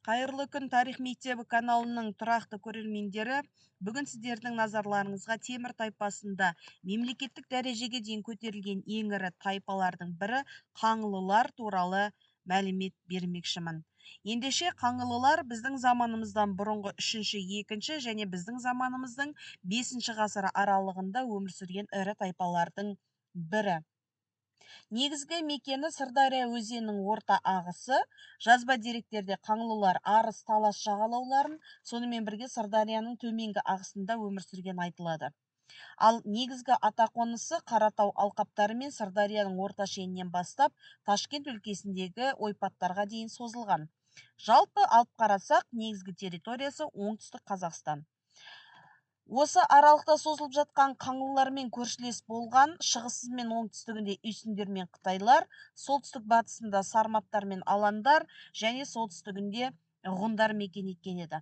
Қайырлы күн, Тарих мектебі каналының тұрақты көрермендері. Бүгін сіздердің назарларыңызға темір тайпасында мемлекеттік дәрежеге дейін көтерілген ең ірі тайпалардың бірі қаңлылар туралы мәлімет бермекшімін. Ендеше қаңлылар біздің заманымыздан бұрынғы 3-ші, 2-ші және біздің заманымыздың 5-ші ғасыр аралығында өмір сүрген ірі тайпалардың бірі. Негізгі мекені Сырдария өзенінің орта ағысы. Жазба деректерде қаңлылар Арыс, Талас жағалауларын, сонымен бірге Сырдарияның төменгі ағысында өмір сүрген айтылады. Ал негізгі атақонысы Қаратау алқаптары мен Сырдарияның орта шенінен бастап Ташкент өлкесіндегі ойпаттарға дейін созылған. Жалпы алып қарасақ, негізгі территориясы оңтүстік Қазақстан. Осы аралықта созылып жатқан қаңлылармен көршілес болған шығысы мен оңтүстігінде үйсіндер мен қытайлар, солтүстік батысында сарматтар мен аландар және солтүстігінде ғұндар мекен еткен еді.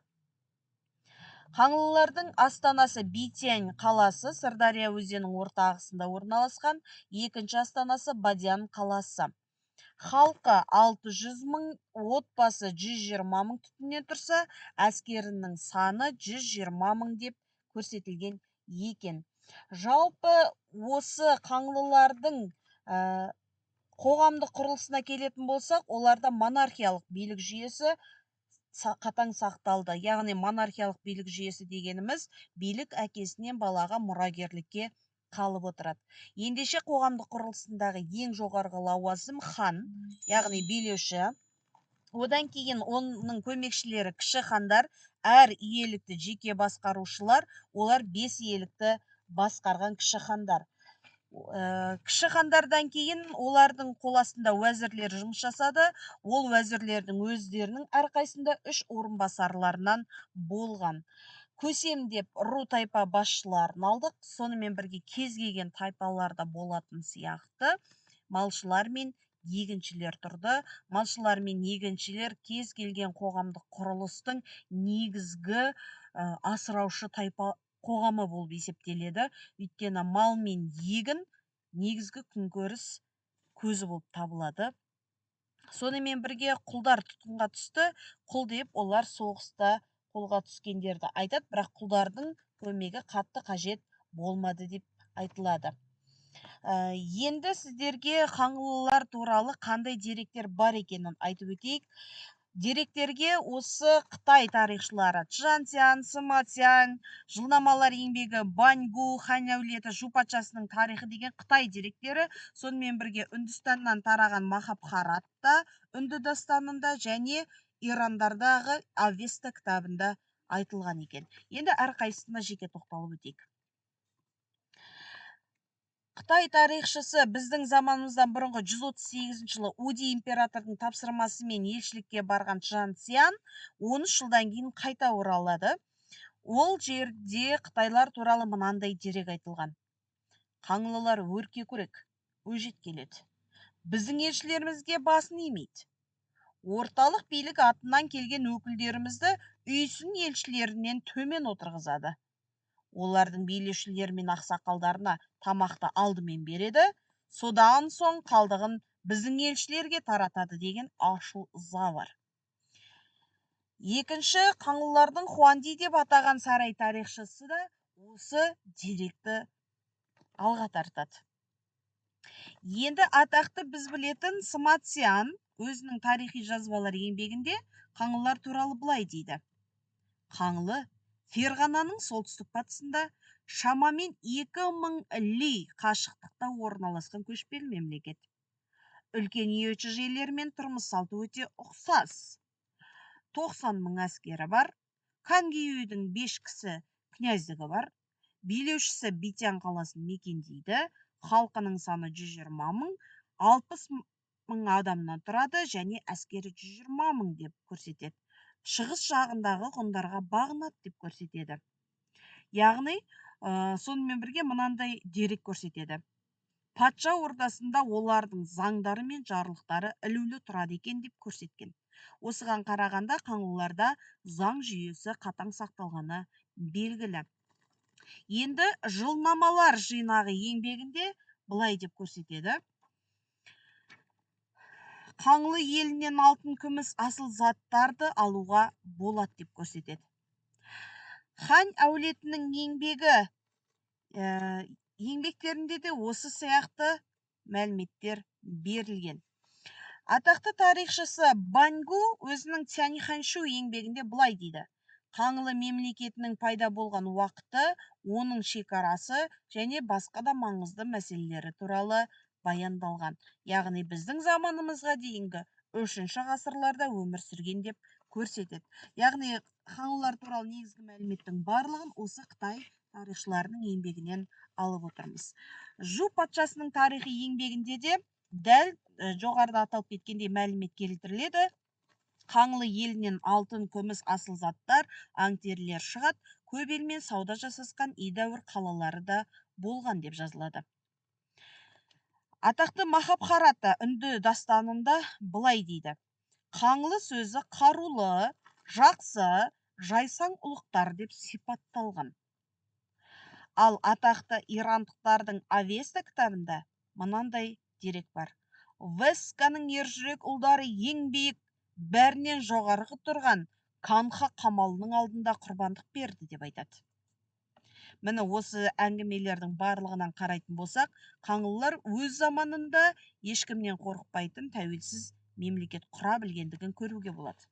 Қаңлылардың астанасы Битянь қаласы Сырдария өзенінің орта ағысында орналасқан, екінші астанасы Бадян қаласы. Халқы 600 мың, отбасы 120 мың түтіннен тұрса, әскерінің саны 120 мың деп көрсетілген екен. Жалпы осы қаңлылардың қоғамдық құрылысына келетін болсақ, оларда монархиялық билік жүйесі қатаң сақталды. Яғни монархиялық билік жүйесі дегеніміз билік әкесінен балаға мұрагерлікке қалып отырады. Ендеше қоғамдық құрылысындағы ең жоғарғы лауазым хан, яғни билеуші. Одан кейін оның көмекшілері кіші хандар, әр иелікті жеке басқарушылар, олар 5 иелікті басқарған кіші хандар. Кіші хандардан кейін олардың қол астында уәзірлер жұмыс жасады. Ол уәзірлердің өздерінің әрқайсында 3 орынбасарларынан болған. Көсем деп ру тайпа басшыларын алдық. Сонымен бірге кез келген тайпаларда болатын сияқты малшылар мен егіншілер тұрды. Малшылар мен егіншілер кез келген қоғамдық құрылыстың негізгі асыраушы тайпа қоғамы болып есептеледі. Өйткені мал мен егін негізгі күнкөріс көзі болып табылады. Сонымен бірге құлдар тұтқынға түсті. Құл деп олар соғыста қолға түскендерді айтады, бірақ құлдардың көмегі қатты қажет болмады деп айтылады. Енді сіздерге қаңлылар туралы қандай деректер бар екенін айтып өтейік. Деректерге осы Қытай тарихшылары Чжан Цзян, Сыма Цзян, жылнамалар еңбегі Баньгу, хан әулеті, Жу патшасының тарихы деген Қытай деректері, сонымен бірге Үндістаннан тараған Махабхаратта, Үнді дастанында және Ирандардағы Авеста кітабында айтылған екен. Енді әрқайсысына жеке тоқталып өтейік. Қытай тарихшысы біздің заманымыздан бұрынғы 138 жылы Уди императордың тапсырмасымен елшілікке барған Чжан Цзян 13 жылдан кейін қайта оралады. Ол жерде қытайлар туралы мынандай дерек айтылған. Қаңлылар өрке көрек, өжет келеді. Біздің елшілерімізге басын имейді. Орталық билік атынан келген өкілдерімізді үйсін елшілерінен төмен отырғызады. Олардың билеушілері мен ақсақалдарына тамақты алдымен береді, содан соң қалдығын біздің елшілерге таратады деген ашу ыза бар. Екінші қаңлылардың Хуанди деп атаған сарай тарихшысы да осы деректі алға тартады. Енді атақты біз білетін Сыма Цзян өзінің тарихи жазбалар еңбегінде қаңлылар туралы былай дейді. Қаңлы Ферғананың солтүстік батысында шамамен 2000 ли қашықтықта орналасқан көшпелі мемлекет. Үлкен үй жерлермен тұрмыс салты өте ұқсас. 90 мың әскері бар. Кангейюдің 5 кісі князьдігі бар. Билеушісі Битян қаласын мекендейді. Халқының саны 120 мың, 60 мың адамнан тұрады және әскері 120 мың деп көрсетеді. Шығыс жағындағы ғұндарға бағынады деп көрсетеді. Яғни, сонымен бірге мынандай дерек көрсетеді. Патша ордасында олардың заңдары мен жарлықтары ілулі тұрады екен деп көрсеткен. Осыған қарағанда қаңлыларда заң жүйесі қатаң сақталғаны белгілі. Енді жылнамалар жинағы еңбегінде былай деп көрсетеді. Қаңлы елінен алтын, күміс, асыл заттарды алуға болады деп көрсетеді. Хан әулетінің еңбектерінде де осы сияқты мәліметтер берілген. Атақты тарихшысы Баньгу өзінің Цяньханьшу еңбегінде былай дейді: Қаңлы мемлекетінің пайда болған уақыты, оның шекарасы және басқа да маңызды мәселелері туралы баяндалған. Яғни біздің заманымызға дейінгі 3-ші ғасырларда өмір сүрген деп көрсетеді. Яғни қаңлылар туралы негізгі мәліметтің барлығын осы Қытай тарихшыларының еңбегінен алып отырмыз. Жу патшасының тарихи еңбегінде де дәл жоғарыда аталып кеткендей мәлімет келтіріледі. Қаңлы елінен алтын, күміс, асыл заттар, аң терілер шығады. Көп елмен сауда жасасқан едәуір қалалары да болған деп жазылады. Атақты Махабхарата үнді дастанында былай дейді: Қаңлы сөзі қарулы, жақсы, жайсаң ұлықтар деп сипатталған. Ал атақты ирандықтардың Авеста кітабында мынандай дерек бар: Весканың ержүрек ұлдары ең биік, бәрінен жоғарғы тұрған Канха қамалының алдында құрбандық берді деп айтады. Міне осы әңгімелердің барлығынан қарайтын болсақ, қаңлылар өз заманында ешкімнен қорықпайтын тәуелсіз мемлекет құра білгендігін көруге болады.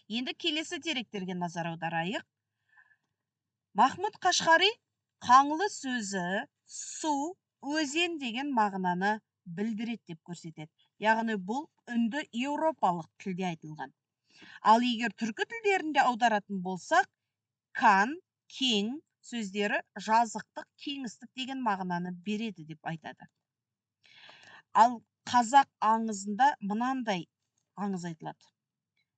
Енді келесі деректерге назар аударайық. Махмұд Қашғари қаңлы сөзі су, өзен деген мағынаны білдіреді деп көрсетеді. Яғни бұл үнді еуропалық тілде айтылған. Ал егер түркі тілдерінде аударатын болсақ, кан, кең сөздері жазықтық, кеңістік деген мағынаны береді деп айтады. Ал қазақ аңызында мынандай аңыз айтылады: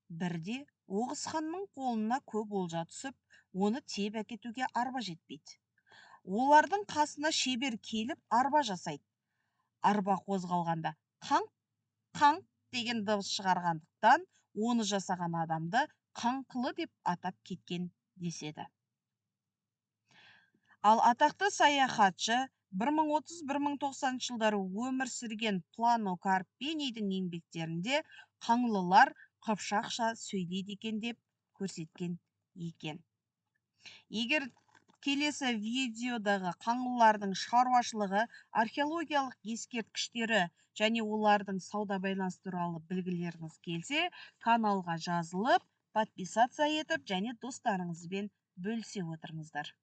бірде Оғыз ханның қолына көп олжа түсіп, оны тиеп әкетуге арба жетпейді. Олардың қасына шебер келіп арба жасайды. Арба қозғалғанда қаңқ деген дыбыс шығарғандықтан, оны жасаған адамды қаңқылы деп атап кеткен деседі. Ал атақты саяхатшы 1030-1090 жылдары өмір сүрген Плано Карпенийдің еңбектерінде қаңлылар қыпшақша сөйлейді екен деп көрсеткен екен. Егер келесі видеодағы қаңлылардың шаруашылығы, археологиялық ескерткіштері және олардың сауда байланыс туралы білгілеріңіз келсе, каналға жазылып, подписация етіп және достарыңызбен бөлісе отырыңыздар.